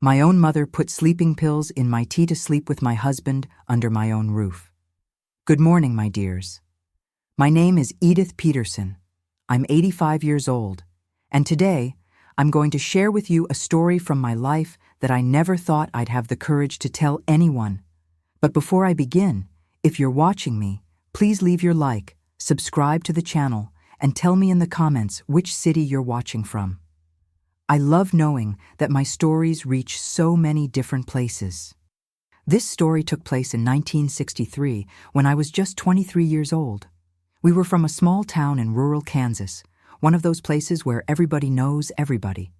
My own mother put sleeping pills in my tea to sleep with my husband under my own roof. Good morning, my dears. My name is Edith Peterson. I'm 85 years old, and today I'm going to share with you a story from my life that I never thought I'd have the courage to tell anyone. But before I begin, if you're watching me, please leave your like, subscribe to the channel, and tell me in the comments which city you're watching from. I love knowing that my stories reach so many different places. This story took place in 1963 when I was just 23 years old. We were from a small town in rural Kansas, one of those places where everybody knows everybody,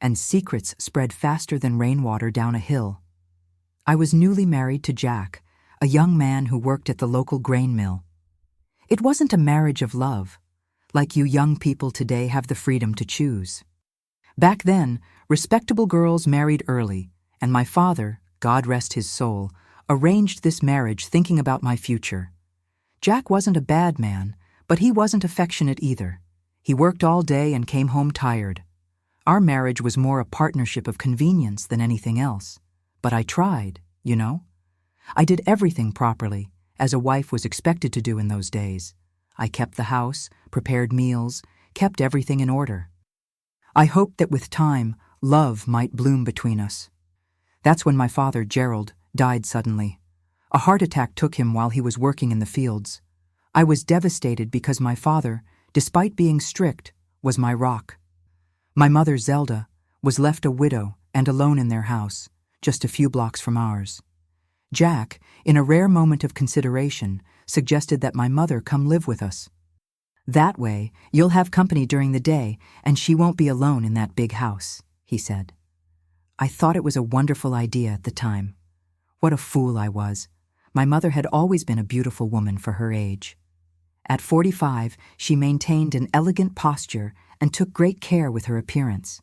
and secrets spread faster than rainwater down a hill. I was newly married to Jack, a young man who worked at the local grain mill. It wasn't a marriage of love, like you young people today have the freedom to choose. Back then, respectable girls married early, and my father, God rest his soul, arranged this marriage thinking about my future. Jack wasn't a bad man, but he wasn't affectionate either. He worked all day and came home tired. Our marriage was more a partnership of convenience than anything else. But I tried, you know. I did everything properly, as a wife was expected to do in those days. I kept the house, prepared meals, kept everything in order. I hoped that with time, love might bloom between us. That's when my father, Gerald, died suddenly. A heart attack took him while he was working in the fields. I was devastated because my father, despite being strict, was my rock. My mother, Zelda, was left a widow and alone in their house, just a few blocks from ours. Jack, in a rare moment of consideration, suggested that my mother come live with us. That way, you'll have company during the day, and she won't be alone in that big house, he said. I thought it was a wonderful idea at the time. What a fool I was. My mother had always been a beautiful woman for her age. At 45, she maintained an elegant posture and took great care with her appearance.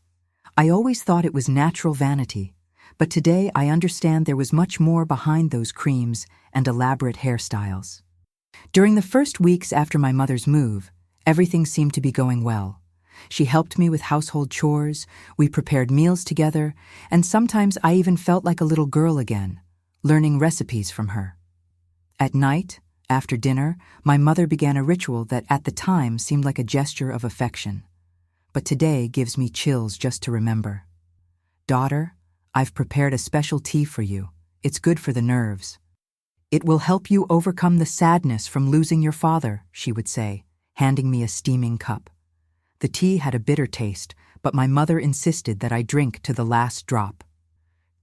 I always thought it was natural vanity, but today I understand there was much more behind those creams and elaborate hairstyles. During the first weeks after my mother's move, everything seemed to be going well. She helped me with household chores, we prepared meals together, and sometimes I even felt like a little girl again, learning recipes from her. At night, after dinner, my mother began a ritual that at the time seemed like a gesture of affection, but today gives me chills just to remember. Daughter, I've prepared a special tea for you. It's good for the nerves. It will help you overcome the sadness from losing your father, she would say, handing me a steaming cup. The tea had a bitter taste, but my mother insisted that I drink to the last drop.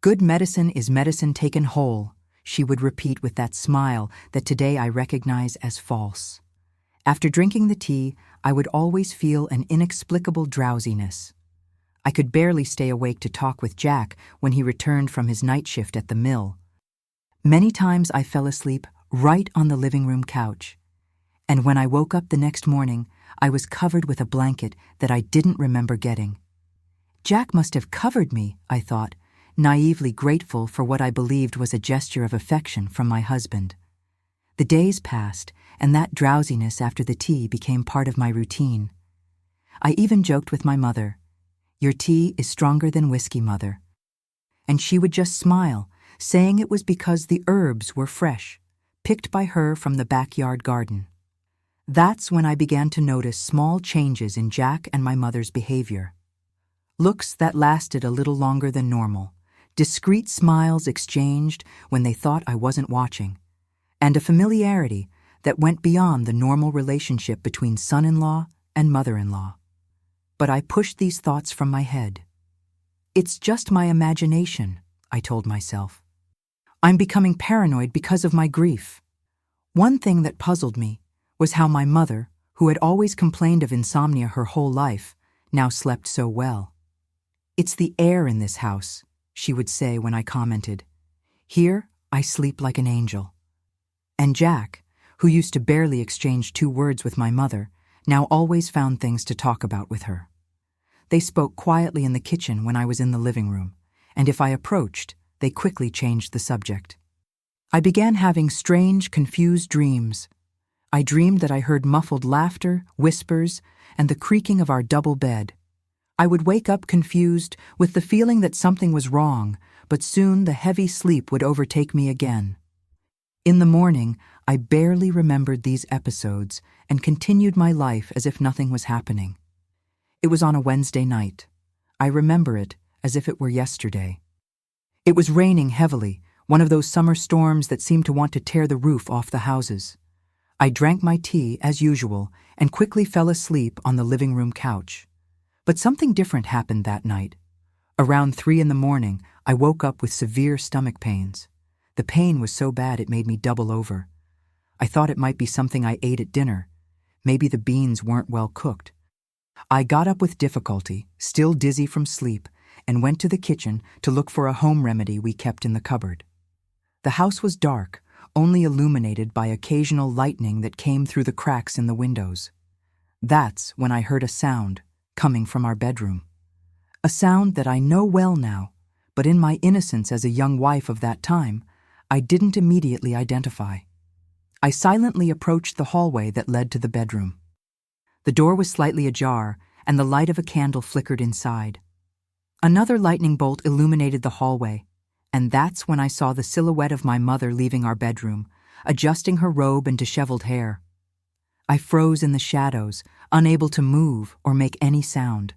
Good medicine is medicine taken whole, she would repeat with that smile that today I recognize as false. After drinking the tea, I would always feel an inexplicable drowsiness. I could barely stay awake to talk with Jack when he returned from his night shift at the mill. Many times I fell asleep right on the living room couch, and when I woke up the next morning, I was covered with a blanket that I didn't remember getting. Jack must have covered me, I thought, naively grateful for what I believed was a gesture of affection from my husband. The days passed, and that drowsiness after the tea became part of my routine. I even joked with my mother, "Your tea is stronger than whiskey, Mother." And she would just smile, saying it was because the herbs were fresh, picked by her from the backyard garden. That's when I began to notice small changes in Jack and my mother's behavior. Looks that lasted a little longer than normal, discreet smiles exchanged when they thought I wasn't watching, and a familiarity that went beyond the normal relationship between son-in-law and mother-in-law. But I pushed these thoughts from my head. It's just my imagination, I told myself. I'm becoming paranoid because of my grief. One thing that puzzled me was how my mother, who had always complained of insomnia her whole life, now slept so well. "It's the air in this house," she would say when I commented. "Here, I sleep like an angel." And Jack, who used to barely exchange 2 words with my mother, now always found things to talk about with her. They spoke quietly in the kitchen when I was in the living room, and if I approached, they quickly changed the subject. I began having strange, confused dreams. I dreamed that I heard muffled laughter, whispers, and the creaking of our double bed. I would wake up confused, with the feeling that something was wrong, but soon the heavy sleep would overtake me again. In the morning, I barely remembered these episodes and continued my life as if nothing was happening. It was on a Wednesday night. I remember it as if it were yesterday. It was raining heavily, one of those summer storms that seem to want to tear the roof off the houses. I drank my tea, as usual, and quickly fell asleep on the living room couch. But something different happened that night. Around 3 in the morning, I woke up with severe stomach pains. The pain was so bad it made me double over. I thought it might be something I ate at dinner. Maybe the beans weren't well cooked. I got up with difficulty, still dizzy from sleep, and went to the kitchen to look for a home remedy we kept in the cupboard. The house was dark, only illuminated by occasional lightning that came through the cracks in the windows. That's when I heard a sound coming from our bedroom. A sound that I know well now, but in my innocence as a young wife of that time, I didn't immediately identify. I silently approached the hallway that led to the bedroom. The door was slightly ajar, and the light of a candle flickered inside. Another lightning bolt illuminated the hallway, and that's when I saw the silhouette of my mother leaving our bedroom, adjusting her robe and disheveled hair. I froze in the shadows, unable to move or make any sound.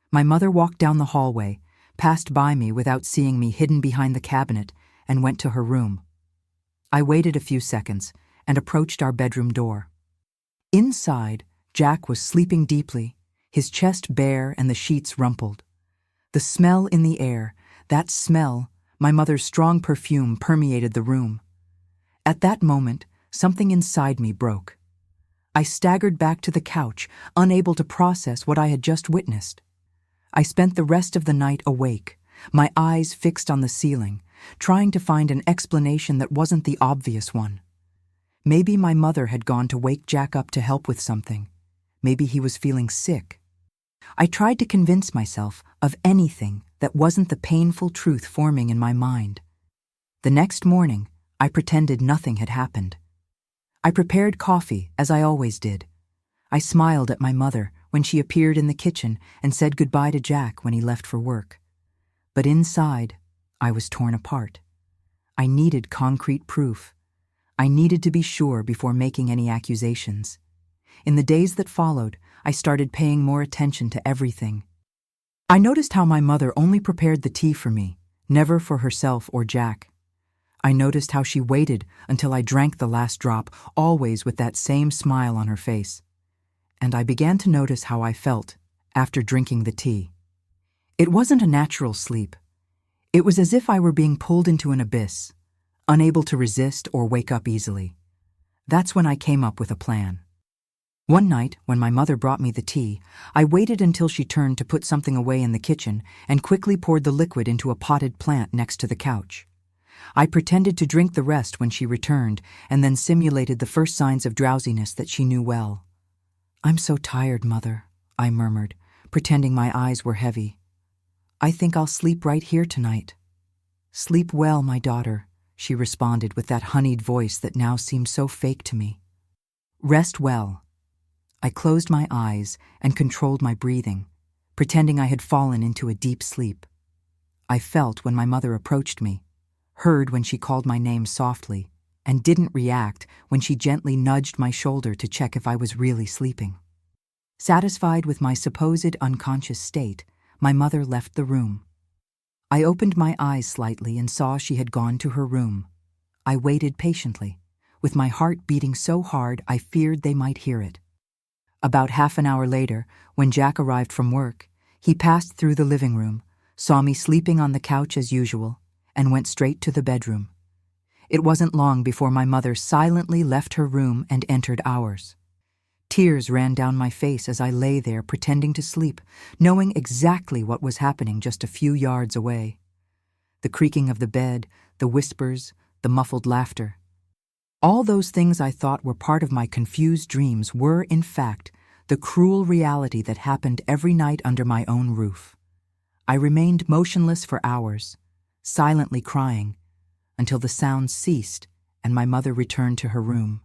My mother walked down the hallway, passed by me without seeing me hidden behind the cabinet, and went to her room. I waited a few seconds and approached our bedroom door. Inside, Jack was sleeping deeply, his chest bare and the sheets rumpled. The smell in the air, that smell, my mother's strong perfume, permeated the room. At that moment, something inside me broke. I staggered back to the couch, unable to process what I had just witnessed. I spent the rest of the night awake, my eyes fixed on the ceiling, trying to find an explanation that wasn't the obvious one. Maybe my mother had gone to wake Jack up to help with something. Maybe he was feeling sick. I tried to convince myself of anything that wasn't the painful truth forming in my mind. The next morning, I pretended nothing had happened. I prepared coffee, as I always did. I smiled at my mother when she appeared in the kitchen and said goodbye to Jack when he left for work. But inside, I was torn apart. I needed concrete proof. I needed to be sure before making any accusations. In the days that followed, I started paying more attention to everything. I noticed how my mother only prepared the tea for me, never for herself or Jack. I noticed how she waited until I drank the last drop, always with that same smile on her face. And I began to notice how I felt after drinking the tea. It wasn't a natural sleep. It was as if I were being pulled into an abyss, unable to resist or wake up easily. That's when I came up with a plan. One night, when my mother brought me the tea, I waited until she turned to put something away in the kitchen and quickly poured the liquid into a potted plant next to the couch. I pretended to drink the rest when she returned and then simulated the first signs of drowsiness that she knew well. "I'm so tired, Mother," I murmured, pretending my eyes were heavy. "I think I'll sleep right here tonight." "Sleep well, my daughter," she responded with that honeyed voice that now seemed so fake to me. "Rest well." I closed my eyes and controlled my breathing, pretending I had fallen into a deep sleep. I felt when my mother approached me, heard when she called my name softly, and didn't react when she gently nudged my shoulder to check if I was really sleeping. Satisfied with my supposed unconscious state, my mother left the room. I opened my eyes slightly and saw she had gone to her room. I waited patiently, with my heart beating so hard I feared they might hear it. About half an hour later, when Jack arrived from work, he passed through the living room, saw me sleeping on the couch as usual, and went straight to the bedroom. It wasn't long before my mother silently left her room and entered ours. Tears ran down my face as I lay there pretending to sleep, knowing exactly what was happening just a few yards away. The creaking of the bed, the whispers, the muffled laughter. All those things I thought were part of my confused dreams were, in fact, the cruel reality that happened every night under my own roof. I remained motionless for hours, silently crying, until the sounds ceased and my mother returned to her room.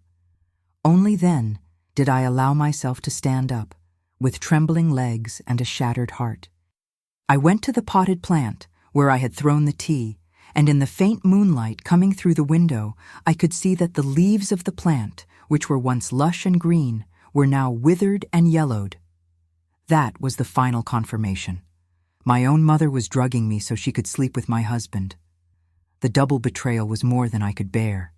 Only then did I allow myself to stand up, with trembling legs and a shattered heart. I went to the potted plant, where I had thrown the tea, and in the faint moonlight coming through the window, I could see that the leaves of the plant, which were once lush and green, were now withered and yellowed. That was the final confirmation. My own mother was drugging me so she could sleep with my husband. The double betrayal was more than I could bear.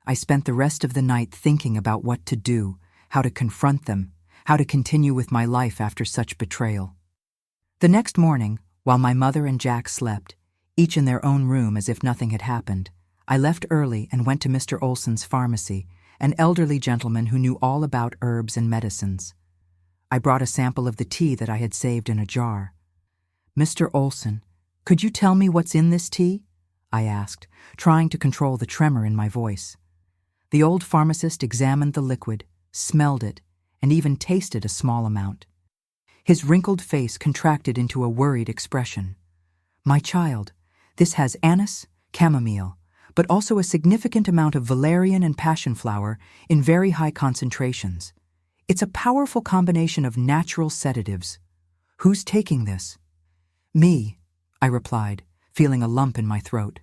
I spent the rest of the night thinking about what to do, how to confront them, how to continue with my life after such betrayal. The next morning, while my mother and Jack slept, each in their own room as if nothing had happened, I left early and went to Mr. Olson's pharmacy, an elderly gentleman who knew all about herbs and medicines. I brought a sample of the tea that I had saved in a jar. "Mr. Olson, could you tell me what's in this tea?" I asked, trying to control the tremor in my voice. The old pharmacist examined the liquid, smelled it, and even tasted a small amount. His wrinkled face contracted into a worried expression. "My child, this has anise, chamomile, but also a significant amount of valerian and passion flower in very high concentrations. It's a powerful combination of natural sedatives. Who's taking this?" "Me," I replied, feeling a lump in my throat.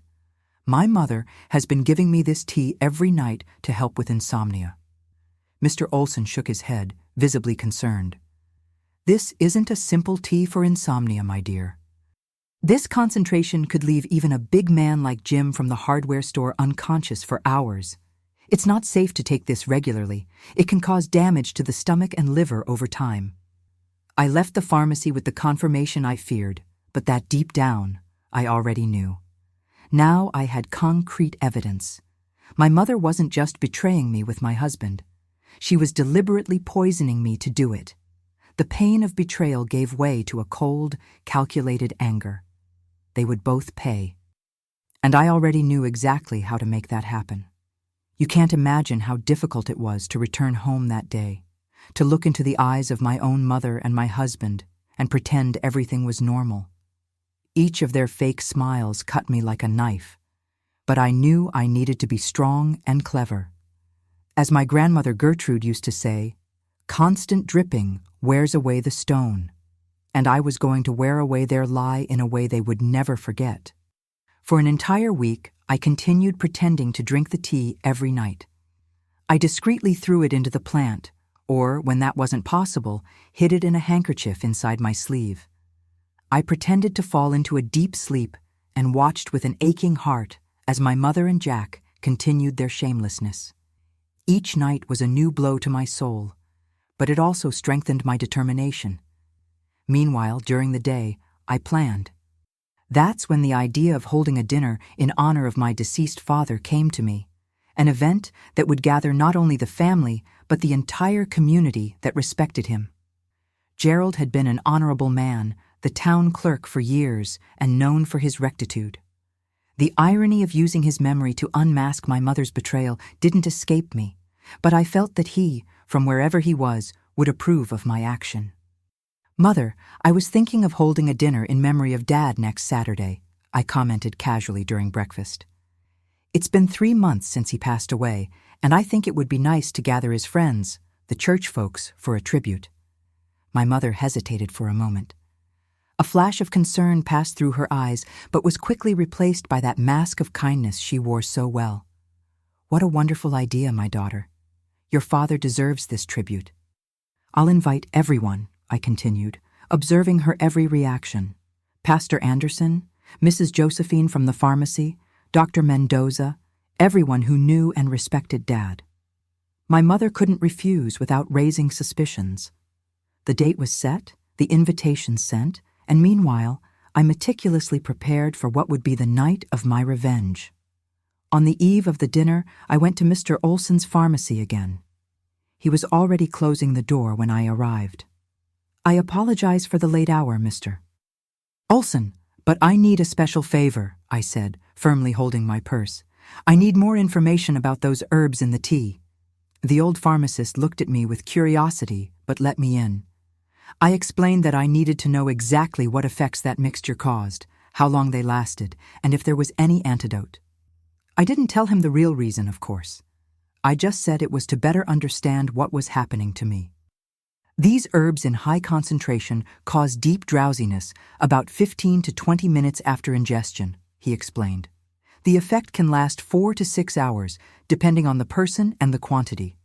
"My mother has been giving me this tea every night to help with insomnia." Mr. Olson shook his head, visibly concerned. "This isn't a simple tea for insomnia, my dear. This concentration could leave even a big man like Jim from the hardware store unconscious for hours. It's not safe to take this regularly. It can cause damage to the stomach and liver over time." I left the pharmacy with the confirmation I feared, but that deep down, I already knew. Now I had concrete evidence. My mother wasn't just betraying me with my husband. She was deliberately poisoning me to do it. The pain of betrayal gave way to a cold, calculated anger. They would both pay. And I already knew exactly how to make that happen. You can't imagine how difficult it was to return home that day, to look into the eyes of my own mother and my husband and pretend everything was normal. Each of their fake smiles cut me like a knife, but I knew I needed to be strong and clever. As my grandmother Gertrude used to say, "Constant dripping wears away the stone," and I was going to wear away their lie in a way they would never forget. For an entire week, I continued pretending to drink the tea every night. I discreetly threw it into the plant, or, when that wasn't possible, hid it in a handkerchief inside my sleeve. I pretended to fall into a deep sleep and watched with an aching heart as my mother and Jack continued their shamelessness. Each night was a new blow to my soul, but it also strengthened my determination. Meanwhile, during the day, I planned. That's when the idea of holding a dinner in honor of my deceased father came to me, an event that would gather not only the family, but the entire community that respected him. Gerald had been an honorable man, the town clerk for years, and known for his rectitude. The irony of using his memory to unmask my mother's betrayal didn't escape me, but I felt that he, from wherever he was, would approve of my action. "Mother, I was thinking of holding a dinner in memory of Dad next Saturday," I commented casually during breakfast. "It's been 3 months since he passed away, and I think it would be nice to gather his friends, the church folks, for a tribute." My mother hesitated for a moment. A flash of concern passed through her eyes, but was quickly replaced by that mask of kindness she wore so well. "What a wonderful idea, my daughter. Your father deserves this tribute." "I'll invite everyone," I continued, observing her every reaction. "Pastor Anderson, Mrs. Josephine from the pharmacy, Dr. Mendoza, everyone who knew and respected Dad." My mother couldn't refuse without raising suspicions. The date was set, the invitation sent, and meanwhile, I meticulously prepared for what would be the night of my revenge. On the eve of the dinner, I went to Mr. Olson's pharmacy again. He was already closing the door when I arrived. "I apologize for the late hour, Mr. Olson, but I need a special favor," I said, firmly holding my purse. "I need more information about those herbs in the tea." The old pharmacist looked at me with curiosity, but let me in. I explained that I needed to know exactly what effects that mixture caused, how long they lasted, and if there was any antidote. I didn't tell him the real reason, of course. I just said it was to better understand what was happening to me. These herbs in high concentration cause deep drowsiness about 15 to 20 minutes after ingestion, he explained. The effect can last 4 to 6 hours, depending on the person and the quantity.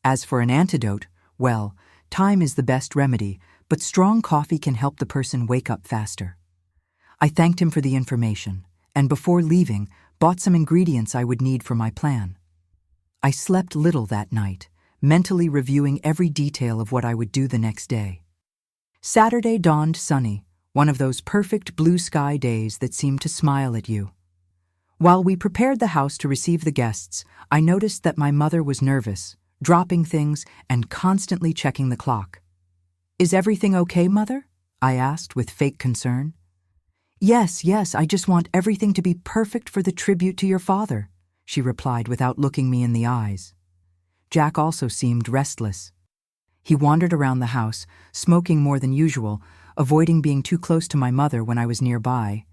As for an antidote, well, time is the best remedy, but strong coffee can help the person wake up faster. I thanked him for the information, and before leaving, bought some ingredients I would need for my plan. I slept little that night, mentally reviewing every detail of what I would do the next day. Saturday dawned sunny, one of those perfect blue sky days that seem to smile at you. While we prepared the house to receive the guests, I noticed that my mother was nervous, dropping things and constantly checking the clock. "Is everything okay, Mother?" I asked with fake concern. Yes, I just want everything to be perfect for the tribute to your father," she replied without looking me in the eyes. Jack also seemed restless. He wandered around the house, smoking more than usual, avoiding being too close to my mother when I was nearby.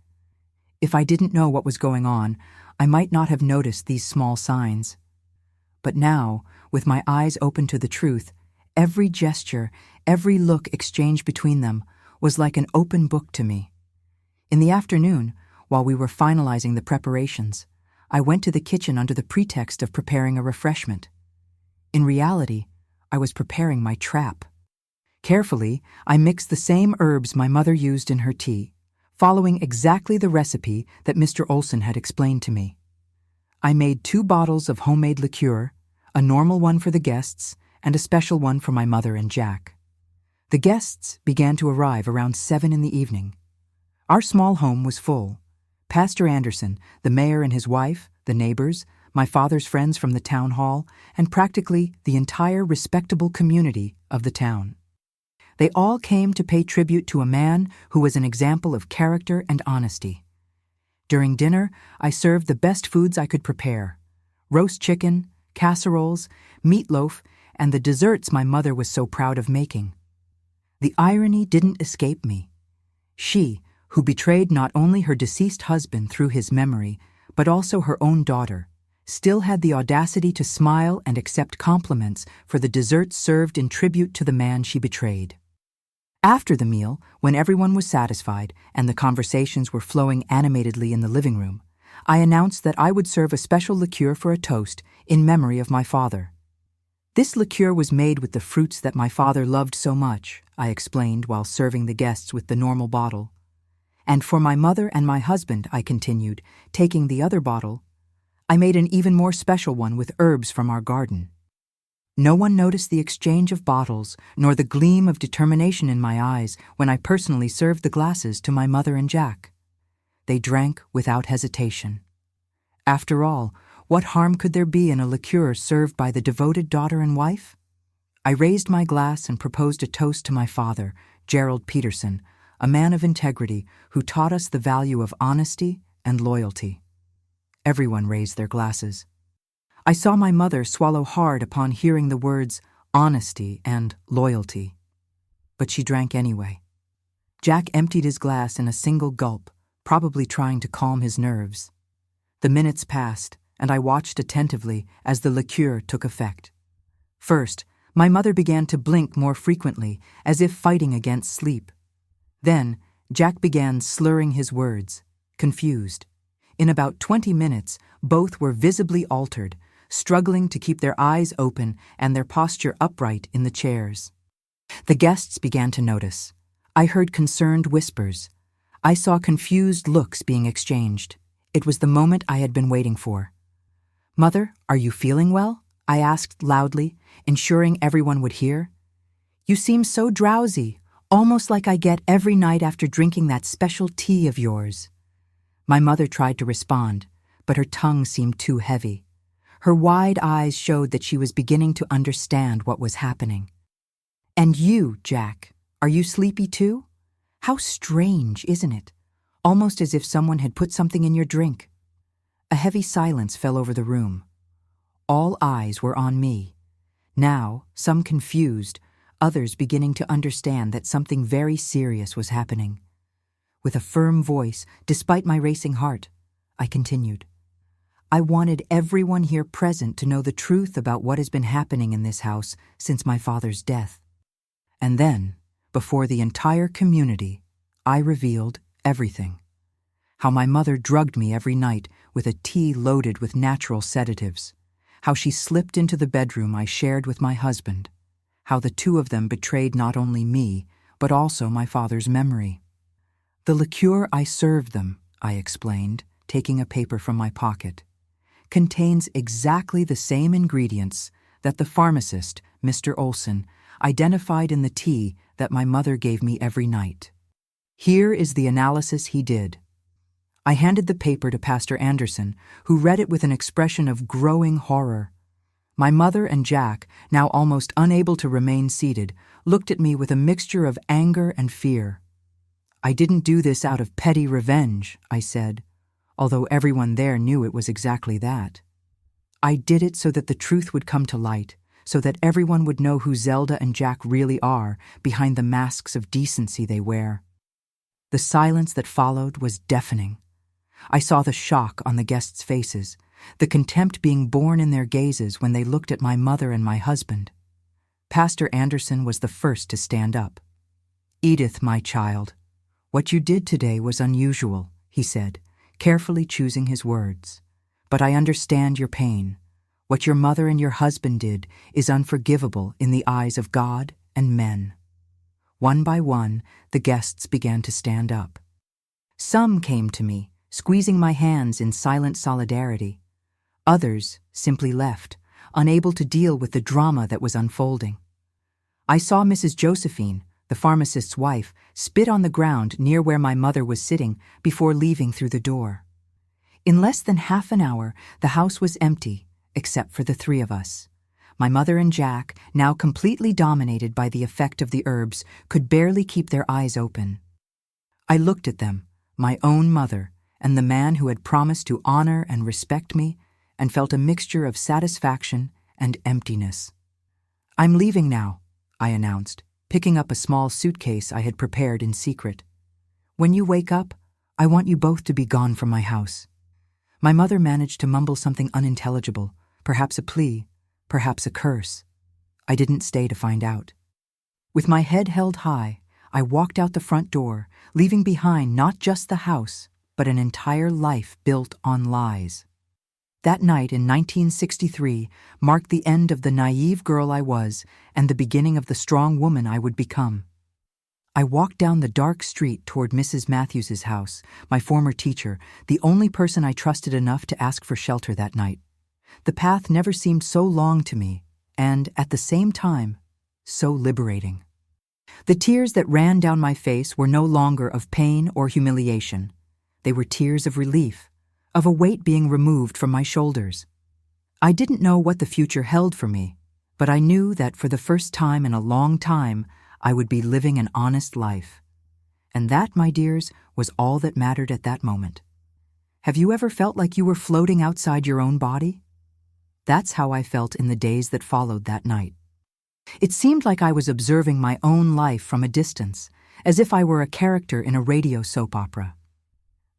If I didn't know what was going on, I might not have noticed these small signs. But now, with my eyes open to the truth, every gesture, every look exchanged between them was like an open book to me. In the afternoon, while we were finalizing the preparations, I went to the kitchen under the pretext of preparing a refreshment. In reality, I was preparing my trap. Carefully, I mixed the same herbs my mother used in her tea, following exactly the recipe that Mr. Olson had explained to me. I made 2 bottles of homemade liqueur, a normal one for the guests and a special one for my mother and Jack. The guests began to arrive around 7 in the evening. Our small home was full. Pastor Anderson, the mayor and his wife, the neighbors, my father's friends from the town hall, and practically the entire respectable community of the town. They all came to pay tribute to a man who was an example of character and honesty. During dinner, I served the best foods I could prepare: roast chicken, casseroles, meatloaf, and the desserts my mother was so proud of making. The irony didn't escape me. She, who betrayed not only her deceased husband through his memory, but also her own daughter, still had the audacity to smile and accept compliments for the desserts served in tribute to the man she betrayed. After the meal, when everyone was satisfied and the conversations were flowing animatedly in the living room, I announced that I would serve a special liqueur for a toast in memory of my father. This liqueur was made with the fruits that my father loved so much, I explained while serving the guests with the normal bottle. And for my mother and my husband, I continued, taking the other bottle, I made an even more special one with herbs from our garden. No one noticed the exchange of bottles, nor the gleam of determination in my eyes when I personally served the glasses to my mother and Jack. They drank without hesitation. After all, what harm could there be in a liqueur served by the devoted daughter and wife? I raised my glass and proposed a toast to my father, Gerald Peterson, a man of integrity who taught us the value of honesty and loyalty. Everyone raised their glasses. I saw my mother swallow hard upon hearing the words honesty and loyalty. But she drank anyway. Jack emptied his glass in a single gulp, probably trying to calm his nerves. The minutes passed, and I watched attentively as the liqueur took effect. First, my mother began to blink more frequently, as if fighting against sleep. Then, Jack began slurring his words, confused. In about 20 minutes, both were visibly altered, struggling to keep their eyes open and their posture upright in the chairs. The guests began to notice. I heard concerned whispers. I saw confused looks being exchanged. It was the moment I had been waiting for. "Mother, are you feeling well?" I asked loudly, ensuring everyone would hear. "You seem so drowsy, almost like I get every night after drinking that special tea of yours." My mother tried to respond, but her tongue seemed too heavy. Her wide eyes showed that she was beginning to understand what was happening. "And you, Jack, are you sleepy too? How strange, isn't it? Almost as if someone had put something in your drink." A heavy silence fell over the room. All eyes were on me. Now, some confused, others beginning to understand that something very serious was happening. With a firm voice, despite my racing heart, I continued. "I wanted everyone here present to know the truth about what has been happening in this house since my father's death. And then, before the entire community, I revealed everything. How my mother drugged me every night with a tea loaded with natural sedatives. How she slipped into the bedroom I shared with my husband. How the two of them betrayed not only me, but also my father's memory. The liqueur I served them, I explained, taking a paper from my pocket, contains exactly the same ingredients that the pharmacist, Mr. Olson, identified in the tea that my mother gave me every night. Here is the analysis he did. I handed the paper to Pastor Anderson, who read it with an expression of growing horror. My mother and Jack, now almost unable to remain seated, looked at me with a mixture of anger and fear. I didn't do this out of petty revenge, I said, although everyone there knew it was exactly that. I did it so that the truth would come to light, so that everyone would know who Zelda and Jack really are behind the masks of decency they wear. The silence that followed was deafening. I saw the shock on the guests' faces, the contempt being born in their gazes when they looked at my mother and my husband. Pastor Anderson was the first to stand up. "Edith, my child, what you did today was unusual," he said, carefully choosing his words. "But I understand your pain. What your mother and your husband did is unforgivable in the eyes of God and men." One by one, the guests began to stand up. Some came to me, squeezing my hands in silent solidarity. Others simply left, unable to deal with the drama that was unfolding. I saw Mrs. Josephine, the pharmacist's wife, spit on the ground near where my mother was sitting before leaving through the door. In less than half an hour, the house was empty, except for the three of us. My mother and Jack, now completely dominated by the effect of the herbs, could barely keep their eyes open. I looked at them, my own mother, and the man who had promised to honor and respect me, and felt a mixture of satisfaction and emptiness. "I'm leaving now," I announced, picking up a small suitcase I had prepared in secret. "When you wake up, I want you both to be gone from my house." My mother managed to mumble something unintelligible, perhaps a plea, perhaps a curse. I didn't stay to find out. With my head held high, I walked out the front door, leaving behind not just the house, but an entire life built on lies. That night in 1963 marked the end of the naive girl I was and the beginning of the strong woman I would become. I walked down the dark street toward Mrs. Matthews's house, my former teacher, the only person I trusted enough to ask for shelter that night. The path never seemed so long to me, and, at the same time, so liberating. The tears that ran down my face were no longer of pain or humiliation. They were tears of relief, of a weight being removed from my shoulders. I didn't know what the future held for me, but I knew that for the first time in a long time, I would be living an honest life. And that, my dears, was all that mattered at that moment. Have you ever felt like you were floating outside your own body? That's how I felt in the days that followed that night. It seemed like I was observing my own life from a distance, as if I were a character in a radio soap opera.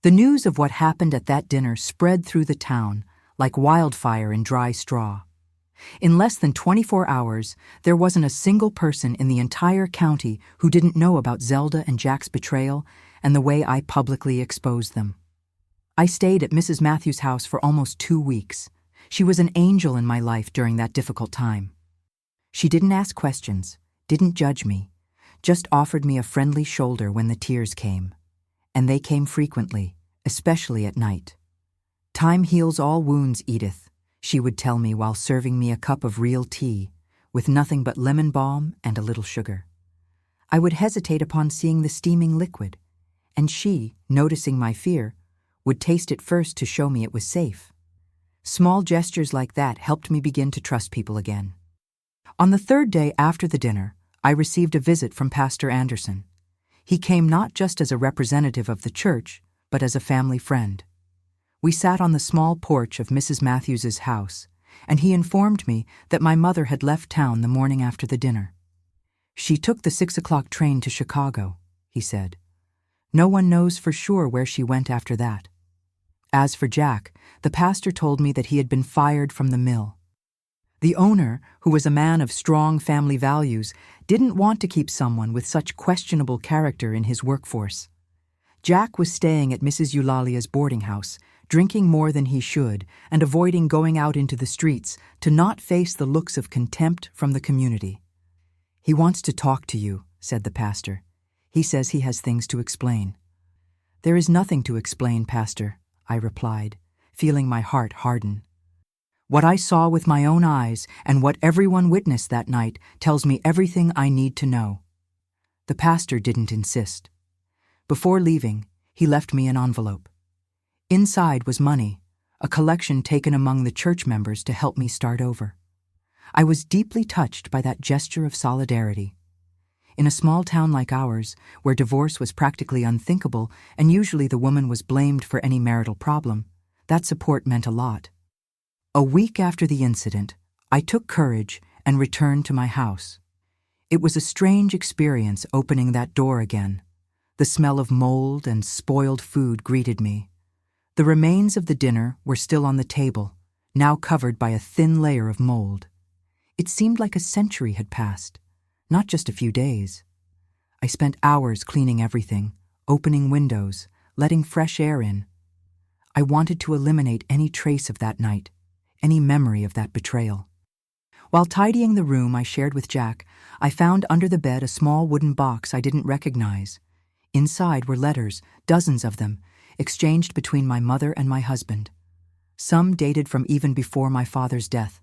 The news of what happened at that dinner spread through the town like wildfire in dry straw. In less than 24 hours, there wasn't a single person in the entire county who didn't know about Zelda and Jack's betrayal and the way I publicly exposed them. I stayed at Mrs. Matthews' house for almost 2 weeks. She was an angel in my life during that difficult time. She didn't ask questions, didn't judge me, just offered me a friendly shoulder when the tears came. And they came frequently, especially at night. "Time heals all wounds, Edith," she would tell me while serving me a cup of real tea, with nothing but lemon balm and a little sugar. I would hesitate upon seeing the steaming liquid, and she, noticing my fear, would taste it first to show me it was safe. Small gestures like that helped me begin to trust people again. On the third day after the dinner, I received a visit from Pastor Anderson. He came not just as a representative of the church, but as a family friend. We sat on the small porch of Mrs. Matthews's house, and he informed me that my mother had left town the morning after the dinner. "She took the 6 o'clock train to Chicago," he said. "No one knows for sure where she went after that." As for Jack, the pastor told me that he had been fired from the mill. The owner, who was a man of strong family values, didn't want to keep someone with such questionable character in his workforce. Jack was staying at Mrs. Eulalia's boarding house, drinking more than he should and avoiding going out into the streets to not face the looks of contempt from the community. "He wants to talk to you," said the pastor. "He says he has things to explain." "There is nothing to explain, Pastor," I replied, feeling my heart harden. "What I saw with my own eyes and what everyone witnessed that night tells me everything I need to know." The pastor didn't insist. Before leaving, he left me an envelope. Inside was money, a collection taken among the church members to help me start over. I was deeply touched by that gesture of solidarity. In a small town like ours, where divorce was practically unthinkable and usually the woman was blamed for any marital problem, that support meant a lot. A week after the incident, I took courage and returned to my house. It was a strange experience opening that door again. The smell of mold and spoiled food greeted me. The remains of the dinner were still on the table, now covered by a thin layer of mold. It seemed like a century had passed, not just a few days. I spent hours cleaning everything, opening windows, letting fresh air in. I wanted to eliminate any trace of that night, any memory of that betrayal. While tidying the room I shared with Jack, I found under the bed a small wooden box I didn't recognize. Inside were letters, dozens of them, exchanged between my mother and my husband. Some dated from even before my father's death.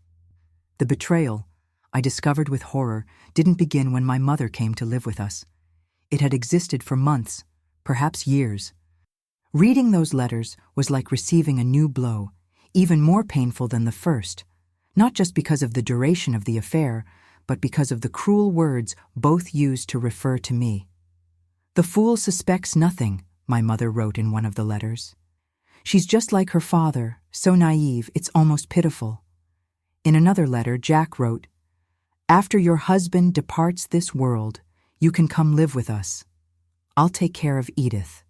The betrayal, I discovered with horror, didn't begin when my mother came to live with us. It had existed for months, perhaps years. Reading those letters was like receiving a new blow, even more painful than the first, not just because of the duration of the affair, but because of the cruel words both used to refer to me. "The fool suspects nothing," my mother wrote in one of the letters. "She's just like her father, so naive, it's almost pitiful." In another letter, Jack wrote, "After your husband departs this world, you can come live with us. I'll take care of Edith."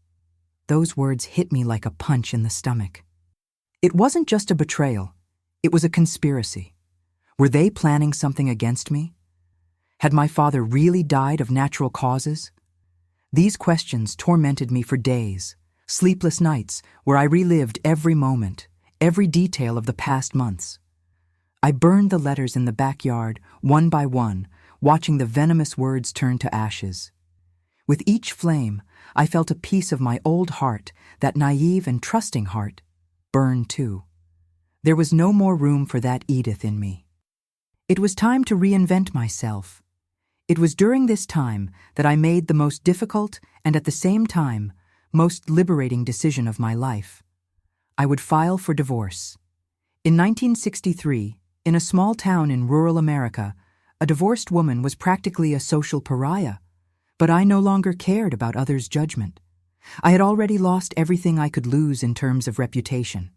Those words hit me like a punch in the stomach. It wasn't just a betrayal, it was a conspiracy. Were they planning something against me? Had my father really died of natural causes? These questions tormented me for days, sleepless nights where I relived every moment, every detail of the past months. I burned the letters in the backyard, one by one, watching the venomous words turn to ashes. With each flame, I felt a piece of my old heart, that naive and trusting heart, burn too. There was no more room for that Edith in me. It was time to reinvent myself. It was during this time that I made the most difficult and at the same time, most liberating decision of my life. I would file for divorce. In 1963, in a small town in rural America, a divorced woman was practically a social pariah, but I no longer cared about others' judgment. I had already lost everything I could lose in terms of reputation.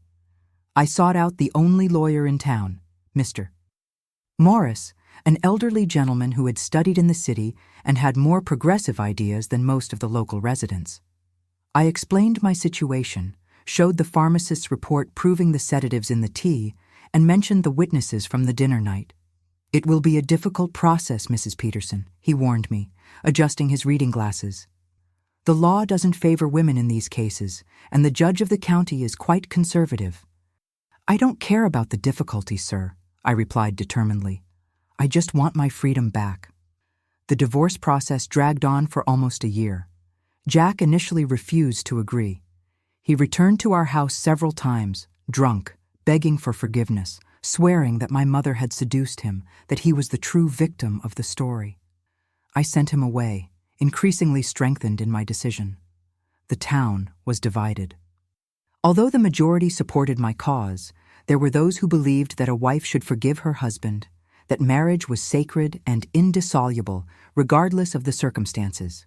I sought out the only lawyer in town, Mr. Morris, an elderly gentleman who had studied in the city and had more progressive ideas than most of the local residents. I explained my situation, showed the pharmacist's report proving the sedatives in the tea, and mentioned the witnesses from the dinner night. "It will be a difficult process, Mrs. Peterson," he warned me, adjusting his reading glasses. "The law doesn't favor women in these cases, and the judge of the county is quite conservative." "I don't care about the difficulty, sir," I replied determinedly. "I just want my freedom back." The divorce process dragged on for almost a year. Jack initially refused to agree. He returned to our house several times, drunk, begging for forgiveness, swearing that my mother had seduced him, that he was the true victim of the story. I sent him away, increasingly strengthened in my decision. The town was divided. Although the majority supported my cause, there were those who believed that a wife should forgive her husband, that marriage was sacred and indissoluble, regardless of the circumstances.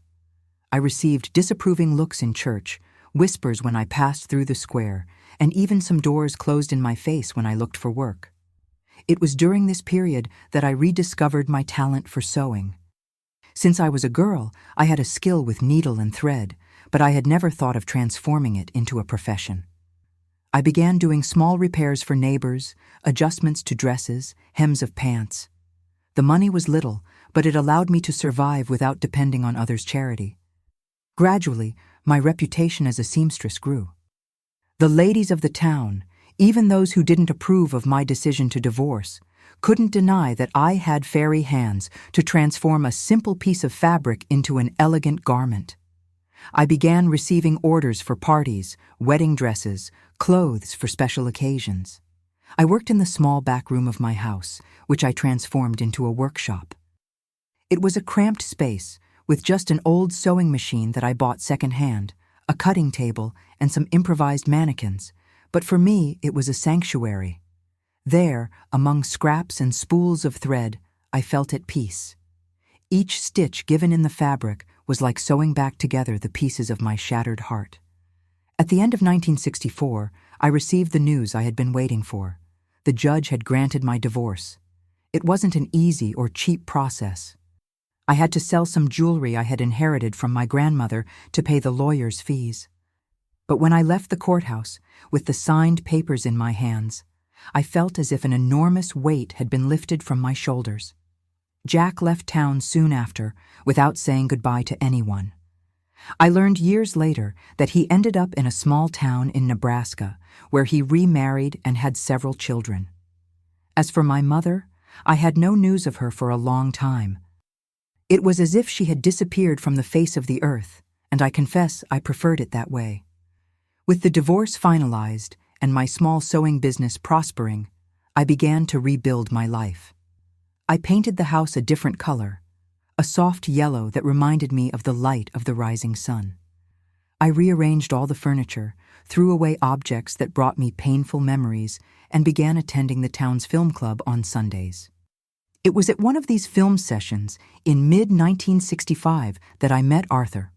I received disapproving looks in church, whispers when I passed through the square, and even some doors closed in my face when I looked for work. It was during this period that I rediscovered my talent for sewing. Since I was a girl, I had a skill with needle and thread, but I had never thought of transforming it into a profession. I began doing small repairs for neighbors, adjustments to dresses, hems of pants. The money was little, but it allowed me to survive without depending on others' charity. Gradually, my reputation as a seamstress grew. The ladies of the town, even those who didn't approve of my decision to divorce, couldn't deny that I had fairy hands to transform a simple piece of fabric into an elegant garment. I began receiving orders for parties, wedding dresses, clothes for special occasions. I worked in the small back room of my house, which I transformed into a workshop. It was a cramped space, with just an old sewing machine that I bought secondhand, a cutting table, and some improvised mannequins, but for me it was a sanctuary. There, among scraps and spools of thread, I felt at peace. Each stitch given in the fabric was like sewing back together the pieces of my shattered heart. At the end of 1964, I received the news I had been waiting for. The judge had granted my divorce. It wasn't an easy or cheap process. I had to sell some jewelry I had inherited from my grandmother to pay the lawyer's fees. But when I left the courthouse, with the signed papers in my hands, I felt as if an enormous weight had been lifted from my shoulders. Jack left town soon after, without saying goodbye to anyone. I learned years later that he ended up in a small town in Nebraska, where he remarried and had several children. As for my mother, I had no news of her for a long time. It was as if she had disappeared from the face of the earth, and I confess I preferred it that way. With the divorce finalized and my small sewing business prospering, I began to rebuild my life. I painted the house a different color, a soft yellow that reminded me of the light of the rising sun. I rearranged all the furniture, threw away objects that brought me painful memories, and began attending the town's film club on Sundays. It was at one of these film sessions in mid-1965 that I met Arthur.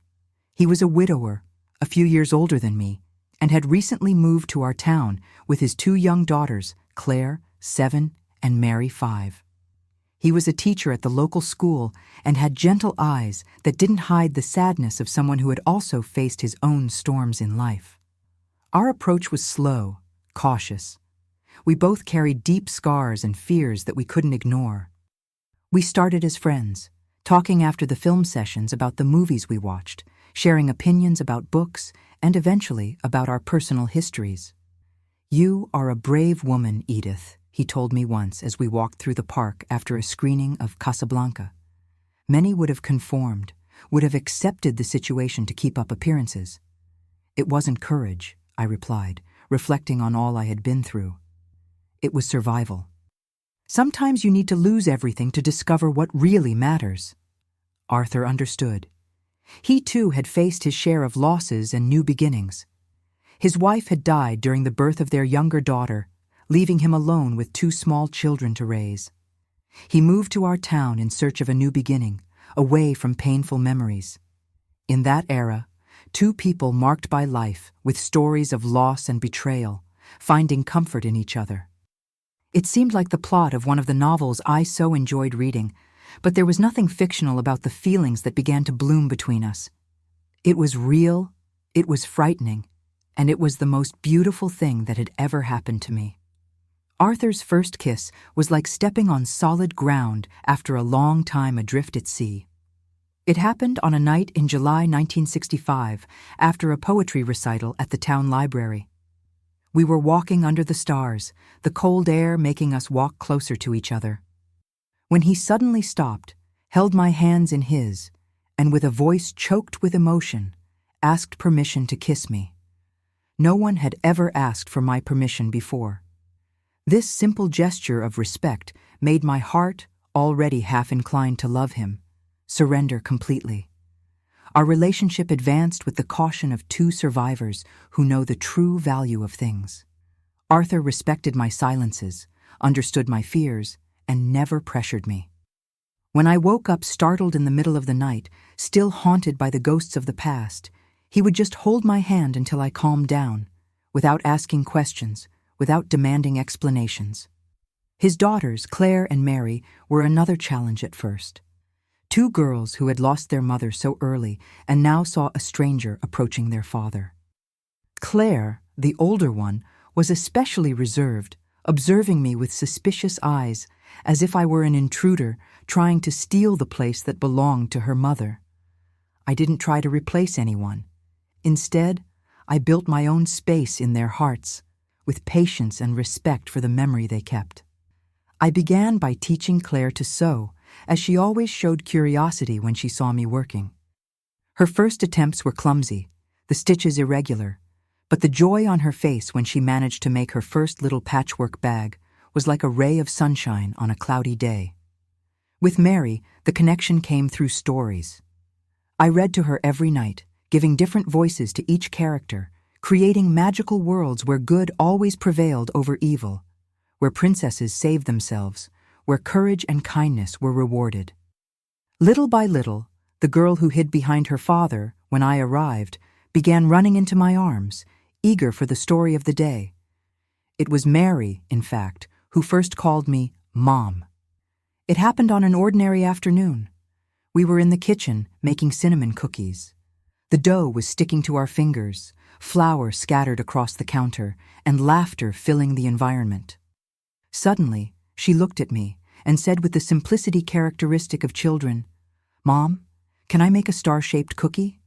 He was a widower, a few years older than me, and had recently moved to our town with his 2 young daughters, Claire, 7, and Mary, 5. He was a teacher at the local school and had gentle eyes that didn't hide the sadness of someone who had also faced his own storms in life. Our approach was slow, cautious. We both carried deep scars and fears that we couldn't ignore. We started as friends, talking after the film sessions about the movies we watched, sharing opinions about books, and eventually about our personal histories. "You are a brave woman, Edith," he told me once as we walked through the park after a screening of Casablanca. Many would have conformed, would have accepted the situation to keep up appearances. "It wasn't courage," I replied, reflecting on all I had been through. "It was survival. Sometimes you need to lose everything to discover what really matters." Arthur understood. He too had faced his share of losses and new beginnings. His wife had died during the birth of their younger daughter, leaving him alone with 2 small children to raise. He moved to our town in search of a new beginning, away from painful memories. In that era, 2 people marked by life with stories of loss and betrayal, finding comfort in each other. It seemed like the plot of one of the novels I so enjoyed reading, but there was nothing fictional about the feelings that began to bloom between us. It was real, it was frightening, and it was the most beautiful thing that had ever happened to me. Arthur's first kiss was like stepping on solid ground after a long time adrift at sea. It happened on a night in July 1965 after a poetry recital at the town library. We were walking under the stars, the cold air making us walk closer to each other. When he suddenly stopped, held my hands in his, and with a voice choked with emotion, asked permission to kiss me. No one had ever asked for my permission before. This simple gesture of respect made my heart, already half inclined to love him, surrender completely. Our relationship advanced with the caution of 2 survivors who know the true value of things. Arthur respected my silences, understood my fears, and never pressured me. When I woke up startled in the middle of the night, still haunted by the ghosts of the past, he would just hold my hand until I calmed down, without asking questions, without demanding explanations. His daughters, Claire and Mary, were another challenge at first. 2 girls who had lost their mother so early and now saw a stranger approaching their father. Claire, the older one, was especially reserved, observing me with suspicious eyes, as if I were an intruder trying to steal the place that belonged to her mother. I didn't try to replace anyone. Instead, I built my own space in their hearts, with patience and respect for the memory they kept. I began by teaching Claire to sew, as she always showed curiosity when she saw me working. Her first attempts were clumsy, the stitches irregular, but the joy on her face when she managed to make her first little patchwork bag was like a ray of sunshine on a cloudy day. With Mary, the connection came through stories. I read to her every night, giving different voices to each character, creating magical worlds where good always prevailed over evil, where princesses saved themselves, where courage and kindness were rewarded. Little by little, the girl who hid behind her father when I arrived began running into my arms, eager for the story of the day. It was Mary, in fact, who first called me Mom. It happened on an ordinary afternoon. We were in the kitchen making cinnamon cookies. The dough was sticking to our fingers, flour scattered across the counter, and laughter filling the environment. Suddenly, she looked at me and said with the simplicity characteristic of children, "Mom, can I make a star-shaped cookie?"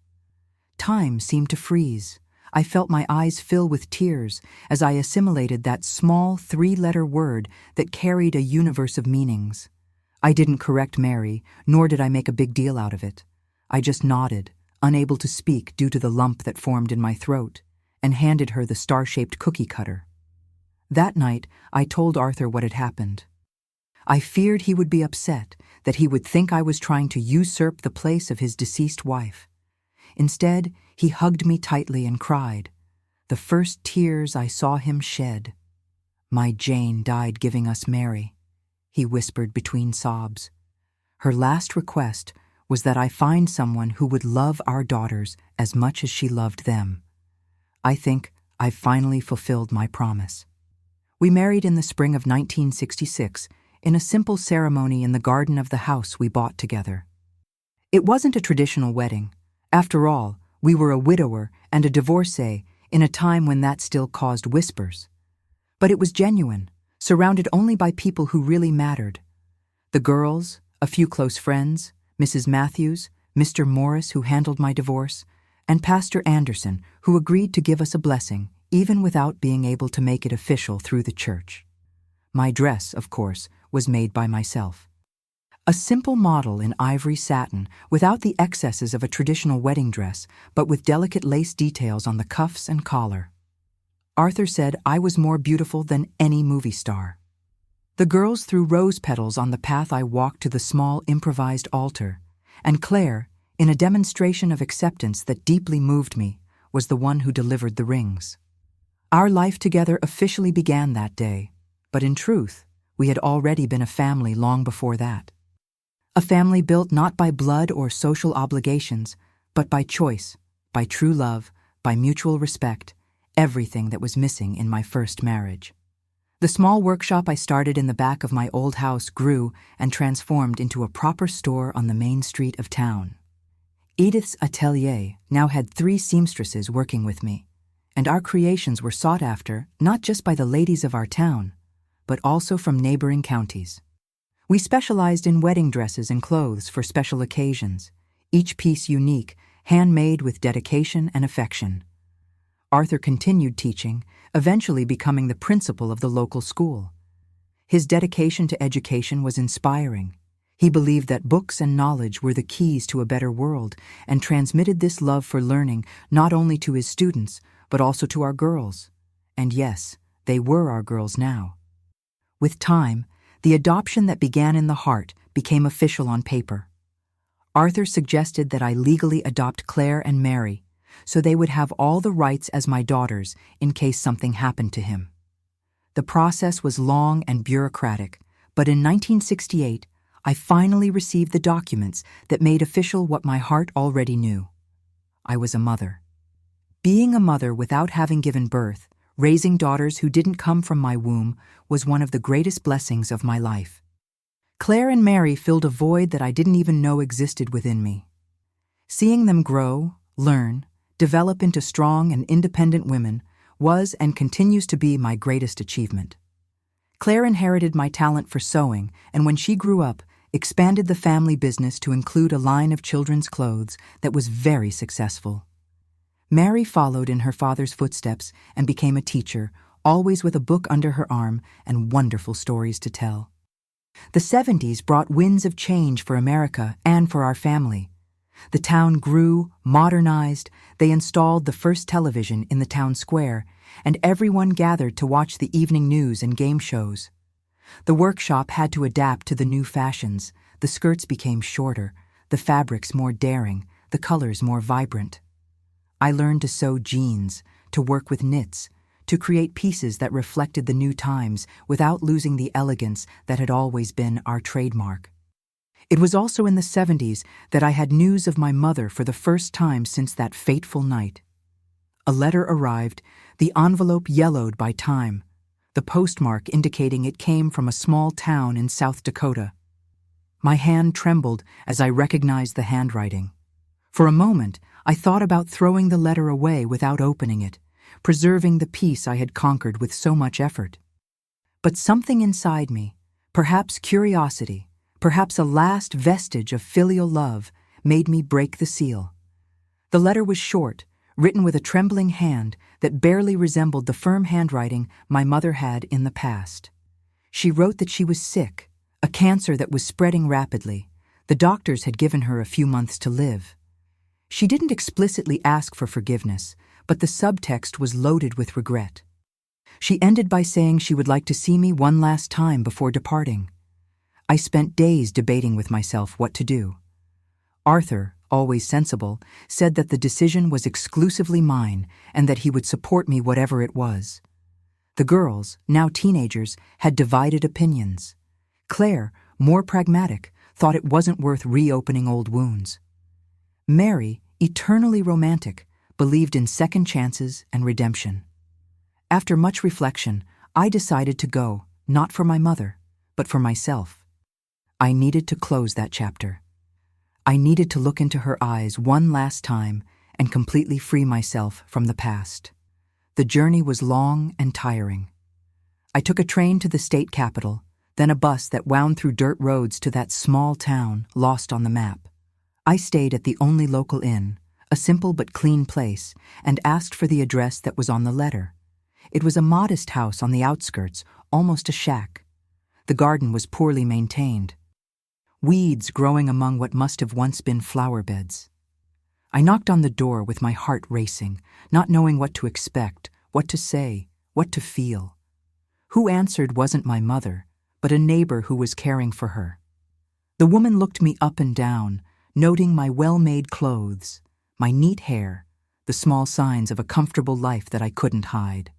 Time seemed to freeze. I felt my eyes fill with tears as I assimilated that small three-letter word that carried a universe of meanings. I didn't correct Mary, nor did I make a big deal out of it. I just nodded, unable to speak due to the lump that formed in my throat, and handed her the star-shaped cookie cutter. That night, I told Arthur what had happened. I feared he would be upset, that he would think I was trying to usurp the place of his deceased wife. Instead, he hugged me tightly and cried, the first tears I saw him shed. "My Jane died giving us Mary," he whispered between sobs. Her last request was that I find someone who would love our daughters as much as she loved them. I think I've finally fulfilled my promise. We married in the spring of 1966 in a simple ceremony in the garden of the house we bought together. It wasn't a traditional wedding. After all, we were a widower and a divorcee in a time when that still caused whispers. But it was genuine, surrounded only by people who really mattered. The girls, a few close friends, Mrs. Matthews, Mr. Morris, who handled my divorce, and Pastor Anderson, who agreed to give us a blessing, even without being able to make it official through the church. My dress, of course, was made by myself. A simple model in ivory satin, without the excesses of a traditional wedding dress, but with delicate lace details on the cuffs and collar. Arthur said I was more beautiful than any movie star. The girls threw rose petals on the path I walked to the small improvised altar, and Claire, in a demonstration of acceptance that deeply moved me, was the one who delivered the rings. Our life together officially began that day, but in truth, we had already been a family long before that. A family built not by blood or social obligations, but by choice, by true love, by mutual respect, everything that was missing in my first marriage. The small workshop I started in the back of my old house grew and transformed into a proper store on the main street of town. Edith's atelier now had 3 seamstresses working with me, and our creations were sought after not just by the ladies of our town, but also from neighboring counties. We specialized in wedding dresses and clothes for special occasions, each piece unique, handmade with dedication and affection. Arthur continued teaching, eventually becoming the principal of the local school. His dedication to education was inspiring. He believed that books and knowledge were the keys to a better world and transmitted this love for learning not only to his students, but also to our girls. And yes, they were our girls now. With time, the adoption that began in the heart became official on paper. Arthur suggested that I legally adopt Claire and Mary, so they would have all the rights as my daughters in case something happened to him. The process was long and bureaucratic, but in 1968, I finally received the documents that made official what my heart already knew. I was a mother. Being a mother without having given birth, raising daughters who didn't come from my womb, was one of the greatest blessings of my life. Claire and Mary filled a void that I didn't even know existed within me. Seeing them grow, learn, develop into strong and independent women was and continues to be my greatest achievement. Claire inherited my talent for sewing, and when she grew up, expanded the family business to include a line of children's clothes that was very successful. Mary followed in her father's footsteps and became a teacher, always with a book under her arm and wonderful stories to tell. The 70s brought winds of change for America and for our family. The town grew, modernized, they installed the first television in the town square, and everyone gathered to watch the evening news and game shows. The workshop had to adapt to the new fashions. The skirts became shorter, the fabrics more daring, the colors more vibrant. I learned to sew jeans, to work with knits, to create pieces that reflected the new times without losing the elegance that had always been our trademark. It was also in the 70s that I had news of my mother for the first time since that fateful night. A letter arrived, the envelope yellowed by time, the postmark indicating it came from a small town in South Dakota. My hand trembled as I recognized the handwriting. For a moment, I thought about throwing the letter away without opening it, preserving the peace I had conquered with so much effort. But something inside me, perhaps curiosity, perhaps a last vestige of filial love, made me break the seal. The letter was short, written with a trembling hand that barely resembled the firm handwriting my mother had in the past. She wrote that she was sick, a cancer that was spreading rapidly. The doctors had given her a few months to live. She didn't explicitly ask for forgiveness, but the subtext was loaded with regret. She ended by saying she would like to see me one last time before departing. I spent days debating with myself what to do. Arthur, always sensible, said that the decision was exclusively mine and that he would support me whatever it was. The girls, now teenagers, had divided opinions. Claire, more pragmatic, thought it wasn't worth reopening old wounds. Mary, eternally romantic, believed in second chances and redemption. After much reflection, I decided to go, not for my mother, but for myself. I needed to close that chapter. I needed to look into her eyes one last time and completely free myself from the past. The journey was long and tiring. I took a train to the state capital, then a bus that wound through dirt roads to that small town lost on the map. I stayed at the only local inn, a simple but clean place, and asked for the address that was on the letter. It was a modest house on the outskirts, almost a shack. The garden was poorly maintained. Weeds growing among what must have once been flower beds. I knocked on the door with my heart racing, not knowing what to expect, what to say, what to feel. Who answered wasn't my mother, but a neighbor who was caring for her. The woman looked me up and down, noting my well-made clothes, my neat hair, the small signs of a comfortable life that I couldn't hide.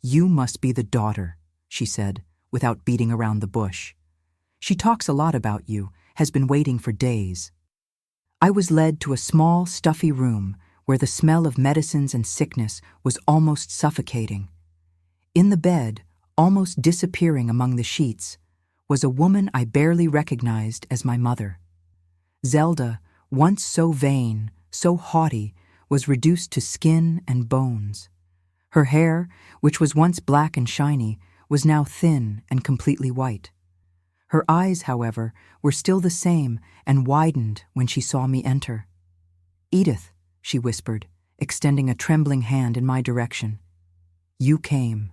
"You must be the daughter," she said, without beating around the bush. "She talks a lot about you, has been waiting for days." I was led to a small, stuffy room where the smell of medicines and sickness was almost suffocating. In the bed, almost disappearing among the sheets, was a woman I barely recognized as my mother. Zelda, once so vain, so haughty, was reduced to skin and bones. Her hair, which was once black and shiny, was now thin and completely white. Her eyes, however, were still the same and widened when she saw me enter. "Edith," she whispered, extending a trembling hand in my direction. "You came."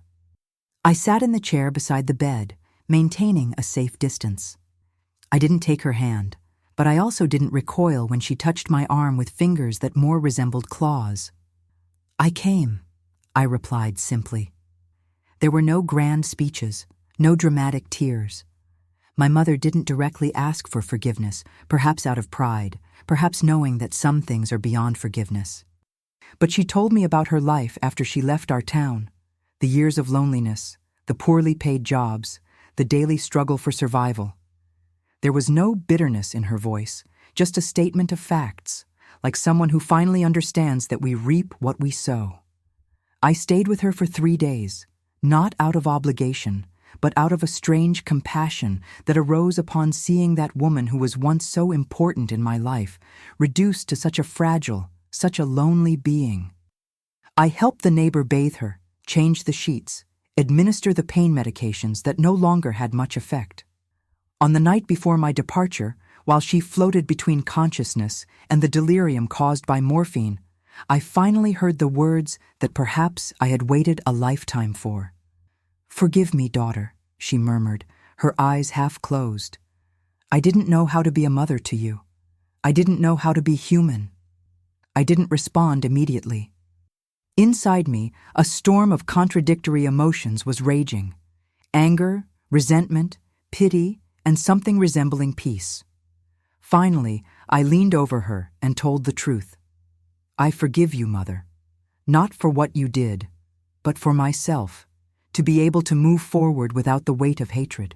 I sat in the chair beside the bed, maintaining a safe distance. I didn't take her hand, but I also didn't recoil when she touched my arm with fingers that more resembled claws. "I came," I replied simply. There were no grand speeches, no dramatic tears. My mother didn't directly ask for forgiveness, perhaps out of pride, perhaps knowing that some things are beyond forgiveness. But she told me about her life after she left our town, the years of loneliness, the poorly paid jobs, the daily struggle for survival. There was no bitterness in her voice, just a statement of facts, like someone who finally understands that we reap what we sow. I stayed with her for 3 days, not out of obligation, but out of a strange compassion that arose upon seeing that woman who was once so important in my life, reduced to such a fragile, such a lonely being. I helped the neighbor bathe her, change the sheets, administer the pain medications that no longer had much effect. On the night before my departure, while she floated between consciousness and the delirium caused by morphine, I finally heard the words that perhaps I had waited a lifetime for. "Forgive me, daughter," she murmured, her eyes half closed. "I didn't know how to be a mother to you. I didn't know how to be human." I didn't respond immediately. Inside me, a storm of contradictory emotions was raging: anger, resentment, pity, and something resembling peace. Finally, I leaned over her and told the truth. "I forgive you, Mother, not for what you did, but for myself, to be able to move forward without the weight of hatred."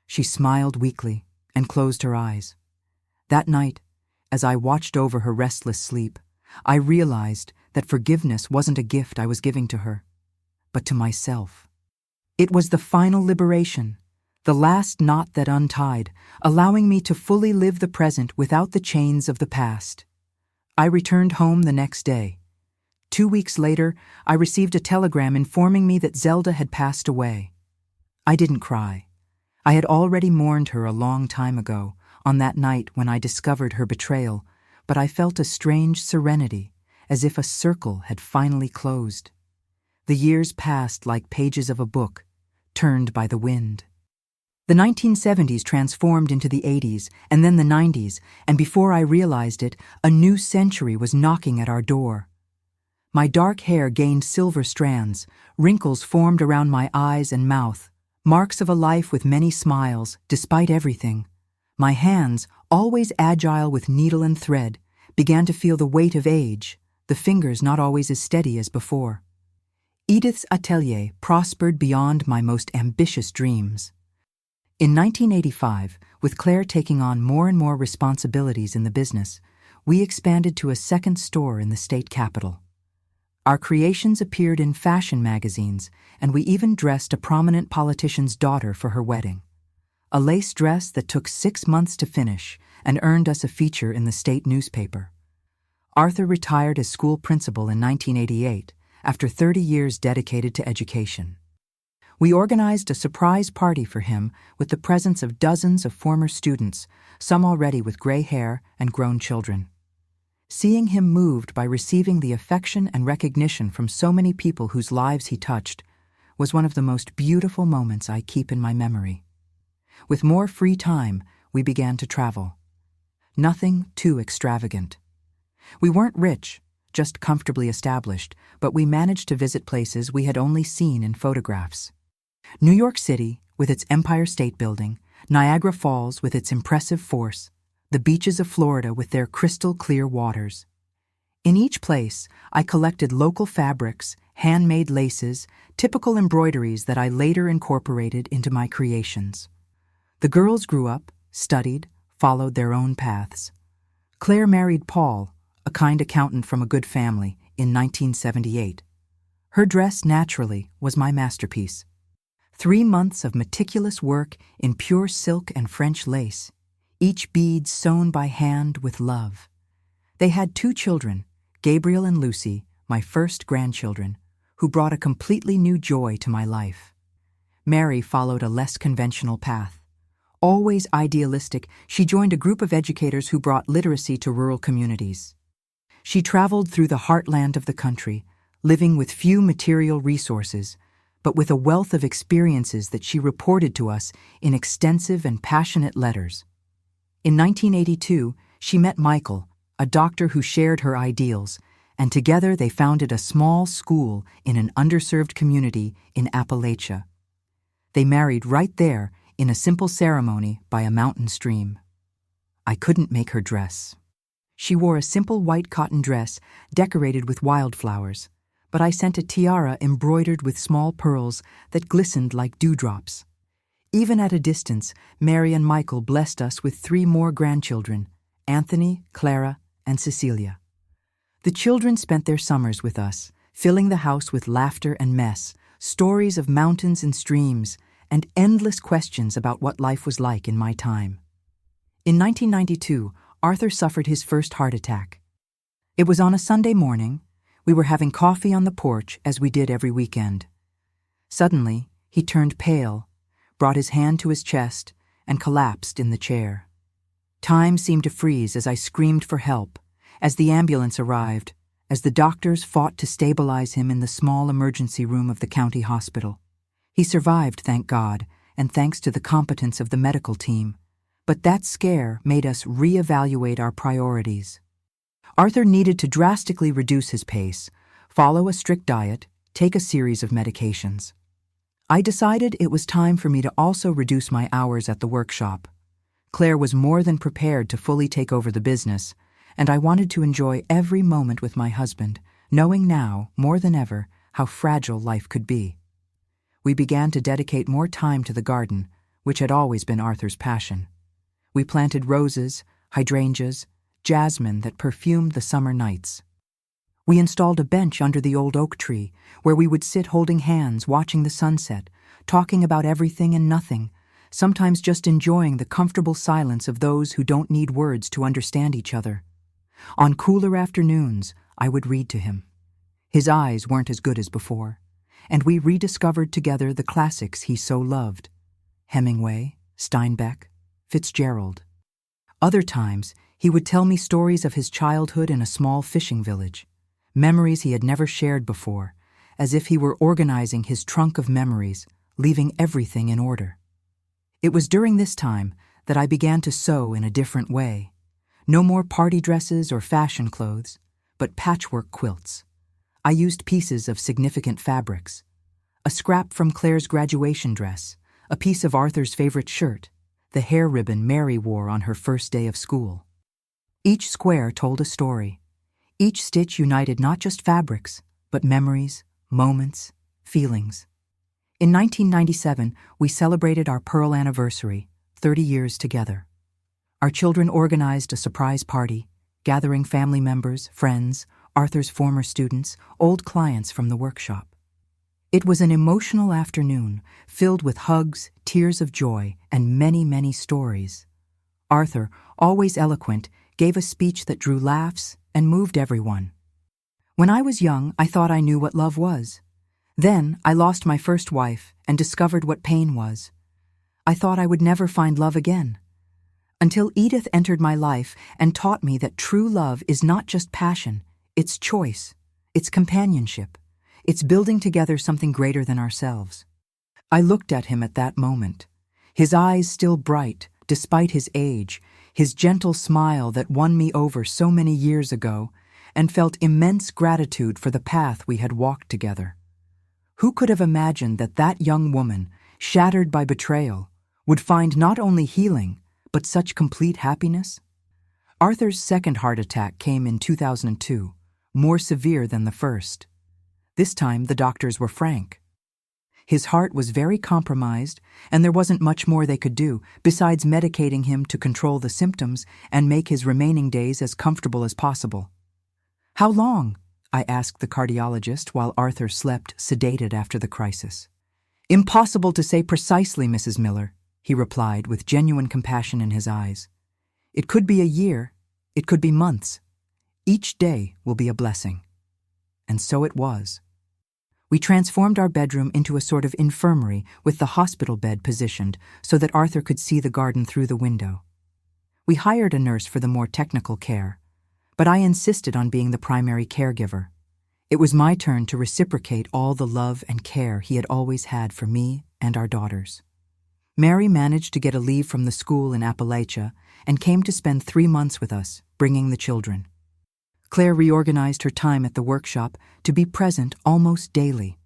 She smiled weakly and closed her eyes. That night, as I watched over her restless sleep, I realized that forgiveness wasn't a gift I was giving to her, but to myself. It was the final liberation, the last knot that untied, allowing me to fully live the present without the chains of the past. I returned home the next day. 2 weeks later, I received a telegram informing me that Zelda had passed away. I didn't cry. I had already mourned her a long time ago, on that night when I discovered her betrayal, but I felt a strange serenity, as if a circle had finally closed. The years passed like pages of a book, turned by the wind. The 1970s transformed into the 80s, and then the 90s, and before I realized it, a new century was knocking at our door. My dark hair gained silver strands, wrinkles formed around my eyes and mouth, marks of a life with many smiles, despite everything. My hands, always agile with needle and thread, began to feel the weight of age, the fingers not always as steady as before. Edith's atelier prospered beyond my most ambitious dreams. In 1985, with Claire taking on more and more responsibilities in the business, we expanded to a second store in the state capital. Our creations appeared in fashion magazines, and we even dressed a prominent politician's daughter for her wedding. A lace dress that took 6 months to finish and earned us a feature in the state newspaper. Arthur retired as school principal in 1988, after 30 years dedicated to education. We organized a surprise party for him with the presence of dozens of former students, some already with gray hair and grown children. Seeing him moved by receiving the affection and recognition from so many people whose lives he touched was one of the most beautiful moments I keep in my memory. With more free time, we began to travel. Nothing too extravagant. We weren't rich, just comfortably established, but we managed to visit places we had only seen in photographs. New York City, with its Empire State Building, Niagara Falls with its impressive force, the beaches of Florida with their crystal-clear waters. In each place, I collected local fabrics, handmade laces, typical embroideries that I later incorporated into my creations. The girls grew up, studied, followed their own paths. Claire married Paul, a kind accountant from a good family, in 1978. Her dress, naturally, was my masterpiece. 3 months of meticulous work in pure silk and French lace, each bead sewn by hand with love. They had 2 children, Gabriel and Lucy, my first grandchildren, who brought a completely new joy to my life. Mary followed a less conventional path. Always idealistic, she joined a group of educators who brought literacy to rural communities. She traveled through the heartland of the country, living with few material resources, but with a wealth of experiences that she reported to us in extensive and passionate letters. In 1982, she met Michael, a doctor who shared her ideals, and together they founded a small school in an underserved community in Appalachia. They married right there in a simple ceremony by a mountain stream. I couldn't make her dress. She wore a simple white cotton dress decorated with wildflowers, but I sent a tiara embroidered with small pearls that glistened like dewdrops. Even at a distance, Mary and Michael blessed us with 3 more grandchildren, Anthony, Clara, and Cecilia. The children spent their summers with us, filling the house with laughter and mess, stories of mountains and streams, and endless questions about what life was like in my time. In 1992, Arthur suffered his first heart attack. It was on a Sunday morning. We were having coffee on the porch as we did every weekend. Suddenly, he turned pale, brought his hand to his chest, and collapsed in the chair. Time seemed to freeze as I screamed for help, as the ambulance arrived, as the doctors fought to stabilize him in the small emergency room of the county hospital. He survived, thank God, and thanks to the competence of the medical team. But that scare made us reevaluate our priorities. Arthur needed to drastically reduce his pace, follow a strict diet, take a series of medications. I decided it was time for me to also reduce my hours at the workshop. Claire was more than prepared to fully take over the business, and I wanted to enjoy every moment with my husband, knowing now, more than ever, how fragile life could be. We began to dedicate more time to the garden, which had always been Arthur's passion. We planted roses, hydrangeas, jasmine that perfumed the summer nights. We installed a bench under the old oak tree where we would sit holding hands watching the sunset, talking about everything and nothing, sometimes just enjoying the comfortable silence of those who don't need words to understand each other. On cooler afternoons, I would read to him. His eyes weren't as good as before, and we rediscovered together the classics he so loved: Hemingway, Steinbeck, Fitzgerald. Other times, he would tell me stories of his childhood in a small fishing village, memories he had never shared before, as if he were organizing his trunk of memories, leaving everything in order. It was during this time that I began to sew in a different way. No more party dresses or fashion clothes, but patchwork quilts. I used pieces of significant fabrics: a scrap from Claire's graduation dress, a piece of Arthur's favorite shirt, the hair ribbon Mary wore on her first day of school. Each square told a story. Each stitch united not just fabrics, but memories, moments, feelings. In 1997, we celebrated our Pearl anniversary, 30 years together. Our children organized a surprise party, gathering family members, friends, Arthur's former students, old clients from the workshop. It was an emotional afternoon, filled with hugs, tears of joy, and many, many stories. Arthur, always eloquent, gave a speech that drew laughs and moved everyone. When I was young, I thought I knew what love was. Then I lost my first wife and discovered what pain was. I thought I would never find love again. Until Edith entered my life and taught me that true love is not just passion, it's choice, it's companionship, it's building together something greater than ourselves. I looked at him at that moment, his eyes still bright, despite his age, his gentle smile that won me over so many years ago, and felt immense gratitude for the path we had walked together. Who could have imagined that that young woman, shattered by betrayal, would find not only healing, but such complete happiness? Arthur's second heart attack came in 2002, more severe than the first. This time the doctors were frank. His heart was very compromised, and there wasn't much more they could do besides medicating him to control the symptoms and make his remaining days as comfortable as possible. "How long?" I asked the cardiologist while Arthur slept sedated after the crisis. "Impossible to say precisely, Mrs. Miller," he replied with genuine compassion in his eyes. "It could be a year, it could be months. Each day will be a blessing." And so it was. We transformed our bedroom into a sort of infirmary with the hospital bed positioned so that Arthur could see the garden through the window. We hired a nurse for the more technical care, but I insisted on being the primary caregiver. It was my turn to reciprocate all the love and care he had always had for me and our daughters. Mary managed to get a leave from the school in Appalachia and came to spend 3 months with us, bringing the children. Claire reorganized her time at the workshop to be present almost daily.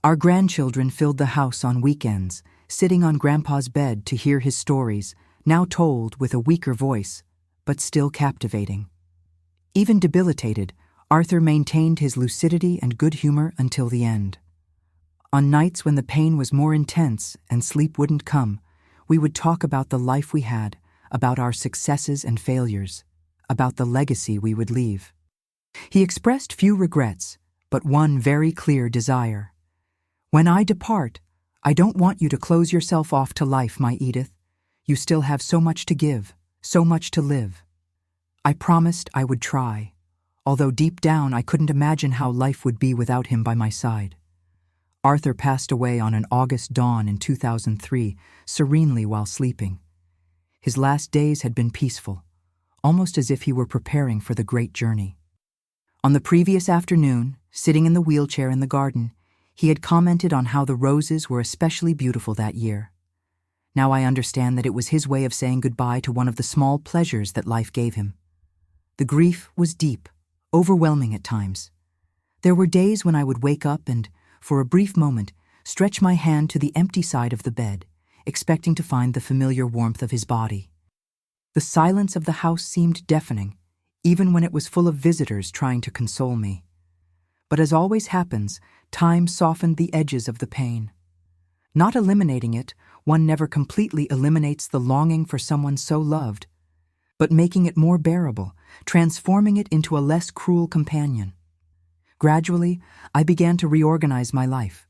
Our grandchildren filled the house on weekends, sitting on Grandpa's bed to hear his stories, now told with a weaker voice, but still captivating. Even debilitated, Arthur maintained his lucidity and good humor until the end. On nights when the pain was more intense and sleep wouldn't come, we would talk about the life we had, about our successes and failures, about the legacy we would leave. He expressed few regrets, but one very clear desire. "When I depart, I don't want you to close yourself off to life, my Edith. You still have so much to give, so much to live." I promised I would try, although deep down I couldn't imagine how life would be without him by my side. Arthur passed away on an August dawn in 2003, serenely while sleeping. His last days had been peaceful, almost as if he were preparing for the great journey. On the previous afternoon, sitting in the wheelchair in the garden, he had commented on how the roses were especially beautiful that year. Now I understand that it was his way of saying goodbye to one of the small pleasures that life gave him. The grief was deep, overwhelming at times. There were days when I would wake up and, for a brief moment, stretch my hand to the empty side of the bed, expecting to find the familiar warmth of his body. The silence of the house seemed deafening, even when it was full of visitors trying to console me. But as always happens, time softened the edges of the pain. Not eliminating it, one never completely eliminates the longing for someone so loved, but making it more bearable, transforming it into a less cruel companion. Gradually, I began to reorganize my life.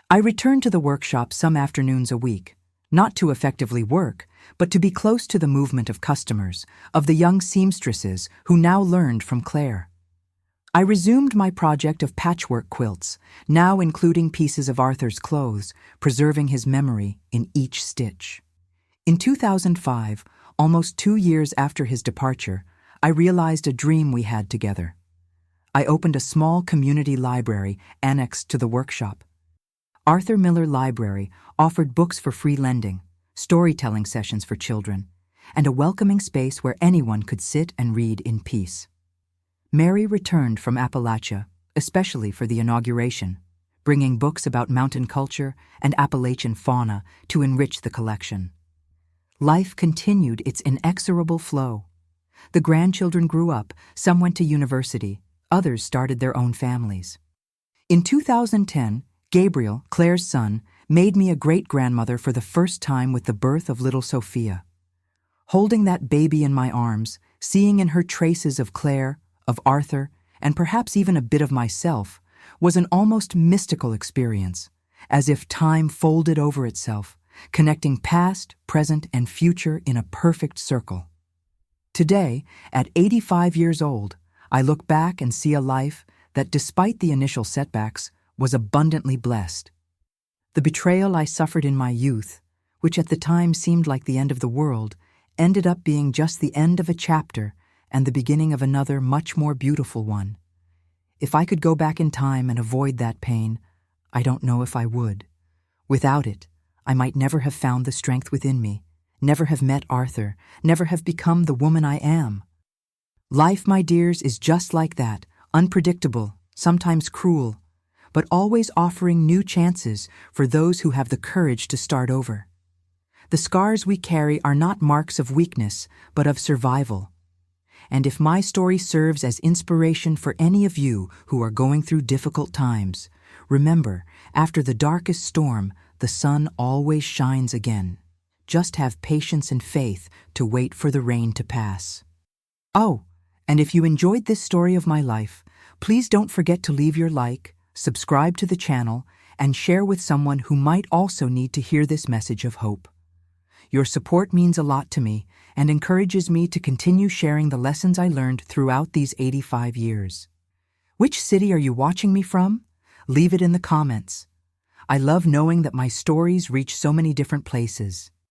I returned to the workshop some afternoons a week, not to effectively work, but to be close to the movement of customers, of the young seamstresses who now learned from Claire. I resumed my project of patchwork quilts, now including pieces of Arthur's clothes, preserving his memory in each stitch. In 2005, almost 2 years after his departure, I realized a dream we had together. I opened a small community library annexed to the workshop. Arthur Miller Library offered books for free lending, storytelling sessions for children, and a welcoming space where anyone could sit and read in peace. Mary returned from Appalachia, especially for the inauguration, bringing books about mountain culture and Appalachian fauna to enrich the collection. Life continued its inexorable flow. The grandchildren grew up, some went to university, others started their own families. In 2010, Gabriel, Claire's son, made me a great-grandmother for the first time with the birth of little Sophia. Holding that baby in my arms, seeing in her traces of Claire, of Arthur, and perhaps even a bit of myself, was an almost mystical experience, as if time folded over itself, connecting past, present, and future in a perfect circle. Today, at 85 years old, I look back and see a life that, despite the initial setbacks, was abundantly blessed. The betrayal I suffered in my youth, which at the time seemed like the end of the world, ended up being just the end of a chapter and the beginning of another much more beautiful one. If I could go back in time and avoid that pain, I don't know if I would. Without it, I might never have found the strength within me, never have met Arthur, never have become the woman I am. Life, my dears, is just like that, unpredictable, sometimes cruel, but always offering new chances for those who have the courage to start over. The scars we carry are not marks of weakness, but of survival. And if my story serves as inspiration for any of you who are going through difficult times, remember, after the darkest storm, the sun always shines again. Just have patience and faith to wait for the rain to pass. Oh, and if you enjoyed this story of my life, please don't forget to leave your like, subscribe to the channel, and share with someone who might also need to hear this message of hope. Your support means a lot to me and encourages me to continue sharing the lessons I learned throughout these 85 years. Which city are you watching me from? Leave it in the comments. I love knowing that my stories reach so many different places.